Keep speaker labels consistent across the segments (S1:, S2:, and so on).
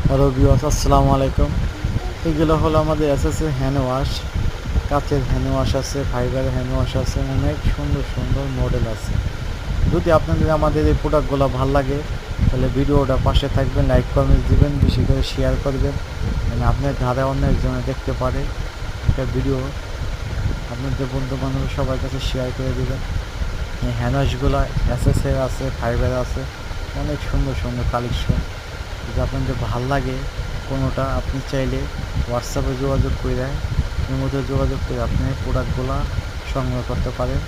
S1: Hello viewers, আসসালামু আলাইকুম। এগুলো হলো আমাদের এসএসের হ্যান্ড ওয়াশ। কাচের হ্যান্ড ওয়াশ আছে, ফাইবারের হ্যান্ড ওয়াশ আছে, অনেক সুন্দর সুন্দর মডেল আছে। যদি আপনাদের আমাদের এই প্রোডাক্টগুলো ভালো লাগে তাহলে ভিডিওটা পাশে থাকবেন, লাইক কমেন্ট দিবেন, বেশি করে শেয়ার করবেন, মানে আপনার ধারে অন্য একজনে দেখতে পারে একটা ভিডিও। আপনাদের বন্ধু বান্ধব সবার কাছে শেয়ার করে দিবেন। এই হ্যান্ড ওয়াশগুলো এসএসের আছে, ফাইবার আছে, অনেক সুন্দর সুন্দর কালেকশন। যদি আপনাদের ভাল লাগে কোনোটা, আপনি চাইলে হোয়াটসঅ্যাপে যোগাযোগ করে মধ্যে যোগাযোগ করে আপনি প্রোডাক্টগুলো সংগ্রহ করতে পারেন।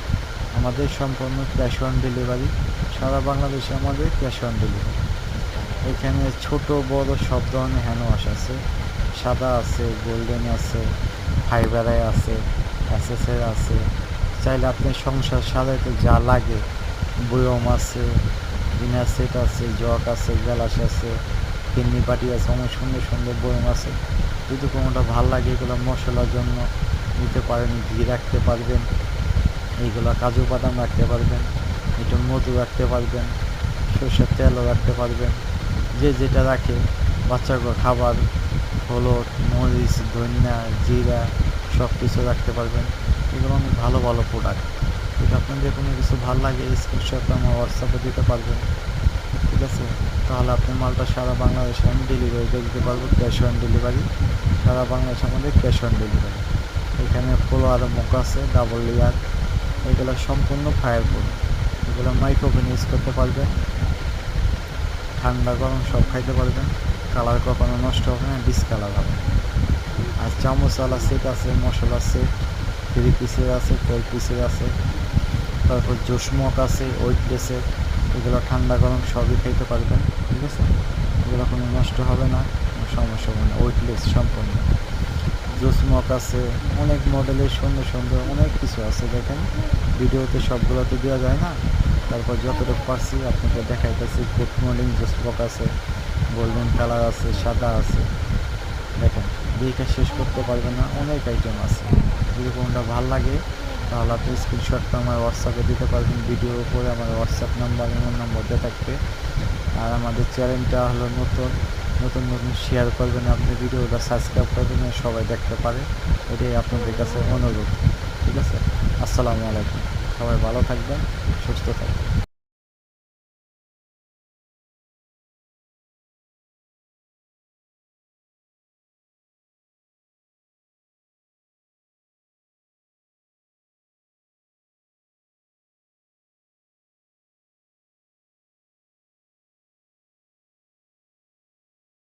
S1: আমাদের সম্পূর্ণ ক্যাশ অন ডেলিভারি, সারা বাংলাদেশে আমাদের ক্যাশ অন ডেলিভারি। এখানে ছোট বড় সব ধরনের হ্যান্ড ওয়াশ আছে, সাদা আছে, গোল্ডেন আছে, ফাইবারে আছে, এসএসের আছে। চাইলে আপনি সংসার সাজাইতে যা লাগে, বয়ম আছে, ডিনার সেট আছে, জগ আছে, গ্লাস আছে, কিডনি বাটি আছে, অনেক সুন্দর সুন্দর বয়ম আছে। যদি কোনোটা ভাল লাগে এগুলো মশলার জন্য নিতে পারেন, ঘি রাখতে পারবেন, এইগুলো কাজু বাদাম রাখতে পারবেন, একটু মধু রাখতে পারবেন, সরষের তেলও রাখতে পারবেন। যে যেটা রাখে বাচ্চাগুলো খাবার, হলুদ, মরিচ, ধনিয়া, জিরা সব কিছু রাখতে পারবেন। এগুলো অনেক ভালো ভালো প্রোডাক্ট। যদি আপনাদের কোনো কিছু ভালো লাগে স্ক্রিনশট আমার হোয়াটসঅ্যাপে দিতে পারবেন, ঠিক আছে? তাহলে আপনি মালটা সারা বাংলাদেশে আমি ডেলিভারি করে দিতে পারবো, ক্যাশ অন ডেলিভারি। সারা বাংলাদেশে আমাদের ক্যাশ অন ডেলিভারি। এখানে পোলো আর মুখ আছে, ডাবল লেয়ার, এগুলো সম্পূর্ণ ফায়ার প্রুফ। এগুলো মাইক্রোওভেন ইউজ করতে পারবেন, ঠান্ডা গরম সব খাইতে পারবেন, কালার কখনো নষ্ট হবে না, ডিসকালার হবে। আর চামচওয়ালা সেট আছে, মশলা সেট, 3 পিসের আছে, 4 পিসের আছে, তারপর জোসমক আছে, ওয়েটলেসের। এগুলো ঠান্ডা গরম সবই খাইতে পারবেন, ঠিক আছে? এগুলো কোনো নষ্ট হবে না, কোনো সমস্যা হবে না, ওয়েটলেস সম্পূর্ণ। জোসমক আছে, অনেক মডেলের সুন্দর সুন্দর অনেক কিছু আছে। দেখেন ভিডিওতে সবগুলো তো দেওয়া যায় না, তারপর যতটুকু পারছি আপনাকে দেখাইতেছি। গুড মর্নিং জোসমক আছে, গোল্ডেন কালার আছে, সাদা আছে। দেখেন দেখে শেষ করতে পারবেন না, অনেক আইটেম আছে। যদি কোনটা ভালো লাগে তাহলে আপনি স্ক্রিনশটটা আমার হোয়াটসঅ্যাপে দিতে পারবেন। ভিডিওর উপরে আমার হোয়াটসঅ্যাপ নাম্বার, ইমেল নাম্বার দেওয়া থাকবে। আর আমাদের চ্যানেলটা হলো নতুন, নতুন নতুন শেয়ার করবেন, আপনি ভিডিওটা সাবস্ক্রাইব করবেন, সবাই দেখতে পারে, এটাই আপনাদের কাছে অনুরোধ, ঠিক আছে? আসসালামু আলাইকুম, সবাই ভালো থাকবেন, সুস্থ থাকবেন।